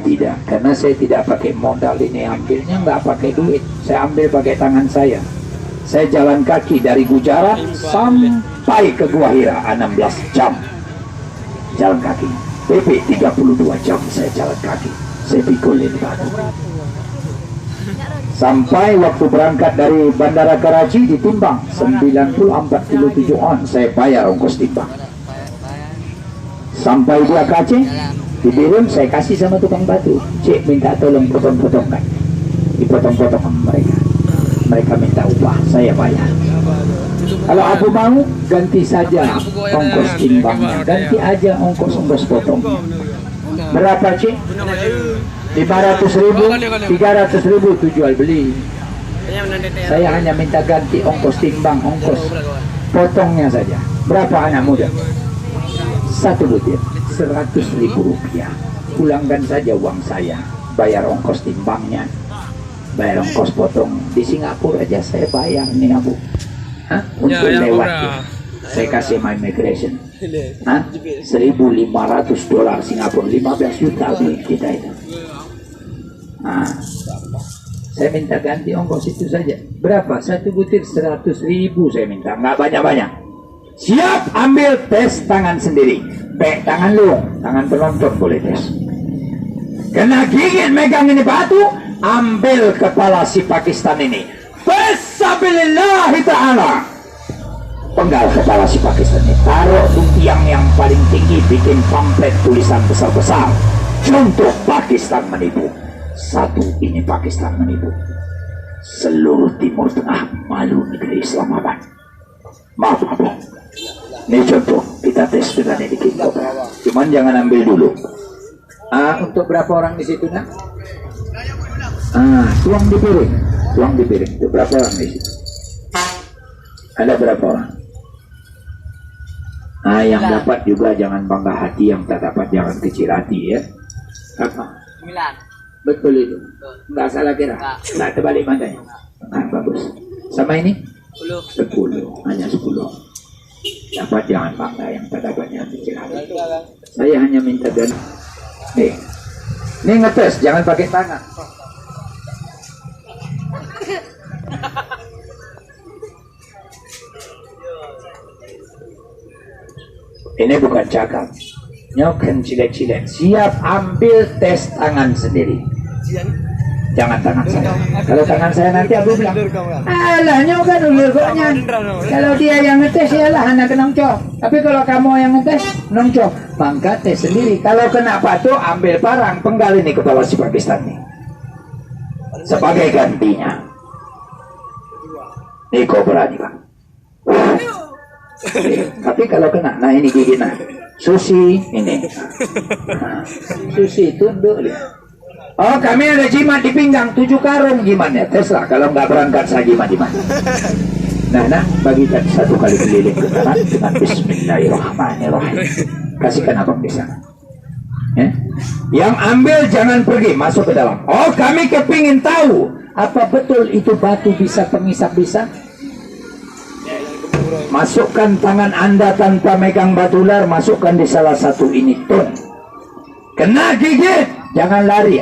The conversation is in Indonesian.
tidak, karena saya tidak pakai modal ini, ambilnya nggak pakai duit, saya ambil pakai tangan saya. Saya jalan kaki dari Gujarat sampai ke Gua Hira 16 jam jalan kaki. PP 32 jam saya jalan kaki, saya pikulin batu. Sampai waktu berangkat dari Bandara Karachi ditimbang 94 kilo 7 on, saya bayar ongkos timbang. Sampai di Aceh di Birun, saya kasih sama tukang batu, cik minta tolong potong-potongkan, dipotong-potong sama mereka. Mereka minta upah, saya bayar. Kalau aku mau, ganti saja ongkos timbangnya, ganti aja ongkos potongnya. Berapa cik? 500.000, 300.000 itu jual beli. Saya hanya minta ganti ongkos timbang, ongkos potongnya saja. Berapa anak muda? Satu butir 100.000 rupiah. Pulangkan saja uang saya, bayar ongkos timbangnya, bayar ongkos potong. Di Singapura aja saya bayar nih Abu, untuk lewat ya. Saya kasih my migration, $1.500 Singapura, 15 juta beli kita itu. Saya minta ganti ongkos itu saja. Berapa? Satu butir 100.000 saya minta, nggak banyak-banyak. Siap ambil tes tangan sendiri, tangan lu, tangan penonton boleh tes. Kena gigit megang ini batu, ambil kepala si Pakistan ini. Fisabilillahi ta'ala, penggal kepala si Pakistan ini, taruh di tiang yang paling tinggi, bikin pamflet tulisan besar-besar, contoh Pakistan menipu. Satu, ini Pakistan menipu. Seluruh Timur Tengah malu negeri Islamabad. Maaf Abu, ini contoh, kita tes dengan ini kita. Cuman jangan ambil dulu. Untuk berapa orang di situ nak? Tuang di piring, tuang di piring. Itu berapa orang di situ? Ada berapa orang? Yang dapat juga jangan bangga hati, yang tak dapat jangan kecil hati ya. Apa? 9. Betul itu. Enggak salah kira. Enggak terbalik matanya. Bagus. Sama ini? 10. Hanya 10. Dapat jangan bangga, yang tak dapat jangan kecil hati. Saya hanya minta dan Nih ngetes, jangan pakai tangan. Ini bukan cakap, nyokan cilek-cilek. Siap ambil tes tangan sendiri, jangan tangan saya. Kalau tangan saya nanti aku bilang, alah nyokan ulur koknya. Kalau dia yang ngetes ya lah anak nongcok. Tapi kalau kamu yang ngetes nongcok, maka tes sendiri. Kalau kena batu ambil parang, penggal ini kepala si Pakistan ini sebagai gantinya. Ini kobra nih bang. Tapi kalau kena, nah ini gigi nah, Susi ini, Susi tunduk dia. Oh kami ada jimat di pinggang 7 karung, gimana? Terserah, kalau nggak berangkat saya jimat di mana. Nah, bagikan 1 kali keliling ke kanan dengan Bismillahirrahmanirrahim. Kasihkan abang di sana. Yang ambil jangan pergi, masuk ke dalam. Oh kami kepingin tahu apa betul itu batu bisa pengisap bisa. Masukkan tangan Anda tanpa megang batu ular, masukkan di salah satu ini tun. Kena gigit, jangan lari.